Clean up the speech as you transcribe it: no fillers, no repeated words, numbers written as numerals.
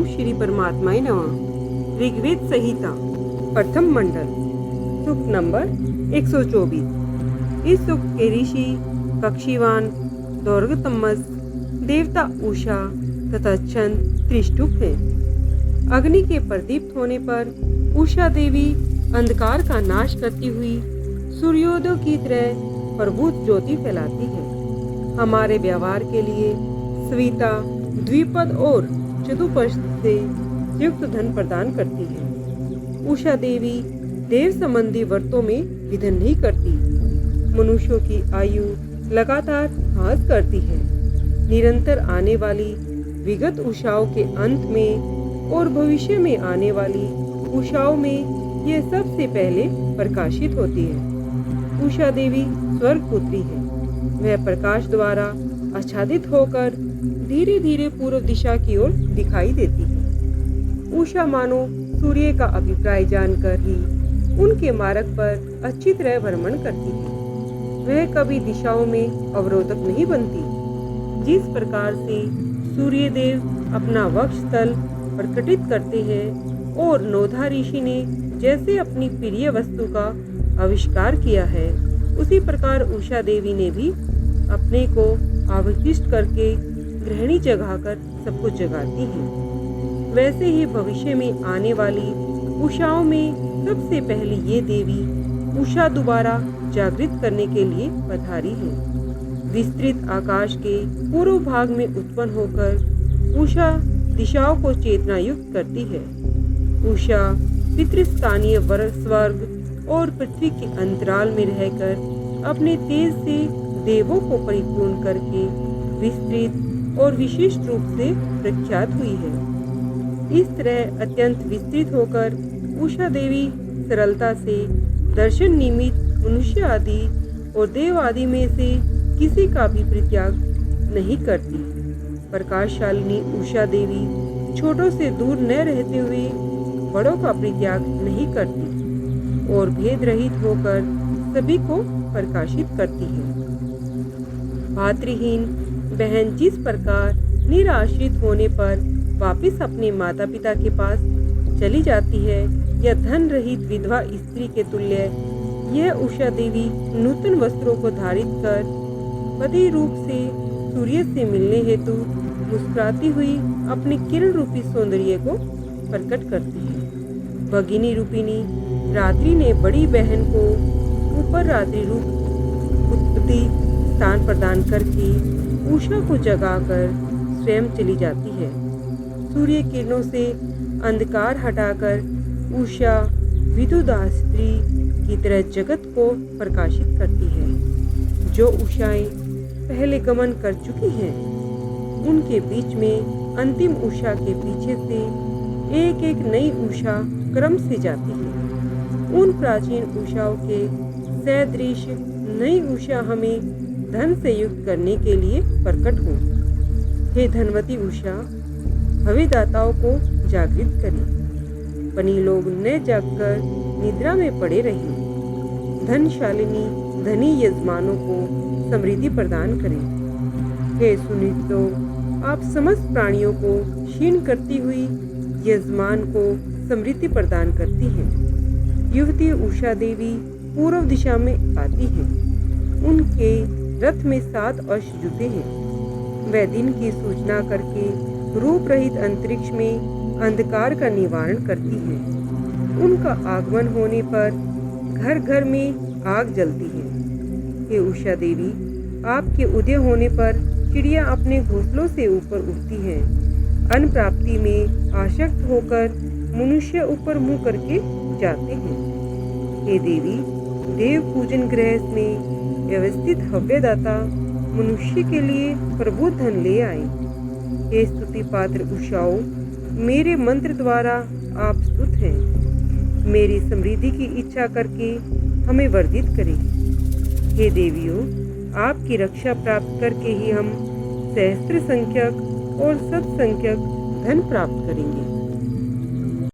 ओम श्री परमात्माय नमः। ऋग्वेद संहिता प्रथम मंडल सूक्त नंबर 124। इस सूक्त के ऋषि कक्षीवान, दौर्गतमस, देवता उषा तथा चंद त्रिष्टुप हैं। अग्नि के प्रदीप्त होने पर उषा देवी अंधकार का नाश करती हुई सूर्योदय की तरह प्रभुत ज्योति फैलाती है। हमारे व्यवहार के लिए सविता, द्विपद और चतुष्पद से युक्त धन प्रदान करती है। उषा देवी देव संबंधी व्रतों में विघ्न नहीं करती। मनुष्यों की आयु लगातार ह्रास करती है। निरंतर आने वाली विगत उषाओं के अंत में और भविष्य में आने वाली उषाओं में यह सबसे पहले प्रकाशित होती है। उषा देवी स्वर्ग पुत्री है। वह प्रकाश द्वारा आच्छादित होकर धीरे धीरे पूर्व दिशा की ओर दिखाई देती है। उषा मानो सूर्य का अभिप्राय जानकर ही उनके मार्ग पर अच्छी तरह भ्रमण करती है। वह कभी दिशाओं में अवरोधक नहीं बनती। जिस प्रकार से सूर्य देव अपना वक्ष स्थल प्रकटित करते हैं और नौधा ऋषि ने जैसे अपनी प्रिय वस्तु का आविष्कार किया है, उसी प्रकार उषा देवी ने भी अपने को आविष्ट करके गृहिणी जगाकर सबको जगाती है। वैसे ही भविष्य में आने वाली उषाओं में सबसे पहले ये देवी उषा दोबारा जागृत करने के लिए पधारी है। विस्तृत आकाश के पूर्व भाग में उत्पन्न होकर उषा दिशाओं को चेतना युक्त करती है। उषा पितृस्थानीय स्वर्ग और पृथ्वी के अंतराल में रहकर अपने तेज से देवों को परिपूर्ण करके विस्तृत और विशिष्ट रूप से प्रख्यात हुई है। इस तरह अत्यंत विस्तृत होकर उषा देवी सरलता से दर्शन निमित्त मनुष्य आदि और देव आदि में से किसी का भी परित्याग नहीं करती। प्रकाशशालिनी उषा देवी छोटों से दूर न रहते हुए बड़ों का परित्याग नहीं करती और भेद रहित होकर सभी को प्रकाशित करती है। भातृहीन बहन जिस प्रकार निराश्रित होने पर वापस अपने माता पिता के पास चली जाती है, या धन रहित विधवा स्त्री के तुल्य यह उषा देवी नूतन वस्त्रों को धारित कर पति रूप से सूर्य से मिलने हेतु मुस्कुराती हुई अपने किरण रूपी सौंदर्य को प्रकट करती है। भगिनी रूपिणी रात्रि ने बड़ी बहन को ऊपर रात्रि रूप उत्पत्ति स्थान प्रदान करके उषा को जगाकर स्वयं चली जाती है। सूर्य किरणों से अंधकार हटाकर उषा विद्युदास्त्री की तरह जगत को प्रकाशित करती है। जो उषाएं पहले गमन कर चुकी हैं, उनके बीच में अंतिम उषा के पीछे से एक एक नई उषा क्रम से जाती है। उन प्राचीन उषाओं के सदृश नई उषा हमें धन से युक्त करने के लिए प्रकट हो। हे धनवती उषा, हविदाताओं को जागृत करें। पनी लोग न जागकर निद्रा में पड़े रहें। धनशालिनी धनी यजमानों को समृद्धि प्रदान करें। हे सुनीतो, आप समस्त प्राणियों को क्षीण करती हुई यजमान को समृद्धि प्रदान करती हैं। युवती उषा देवी पूर्व दिशा में आती है। उनके रथ में 7 अश्व जुटे हैं। वह दिन की सूचना करके रूप रहित अंतरिक्ष में अंधकार का निवारण करती है। उनका आगमन होने पर घर घर में आग जलती है। हे उषा देवी, आपके उदय होने पर चिड़िया अपने घोंसलों से ऊपर उठती है। अन्न प्राप्ति में आसक्त होकर मनुष्य ऊपर मुंह करके जाते हैं। हे देवी, देव पूजन गृह में व्यवस्थित हव्यदाता मनुष्य के लिए प्रभुत धन ले आए। हे स्तुति पात्र उषाओं, मेरे मंत्र द्वारा आप स्तुत हैं। मेरी समृद्धि की इच्छा करके हमें वर्धित करें। हे देवियों, आपकी रक्षा प्राप्त करके ही हम सहस्त्र संख्यक और सत संख्यक धन प्राप्त करेंगे।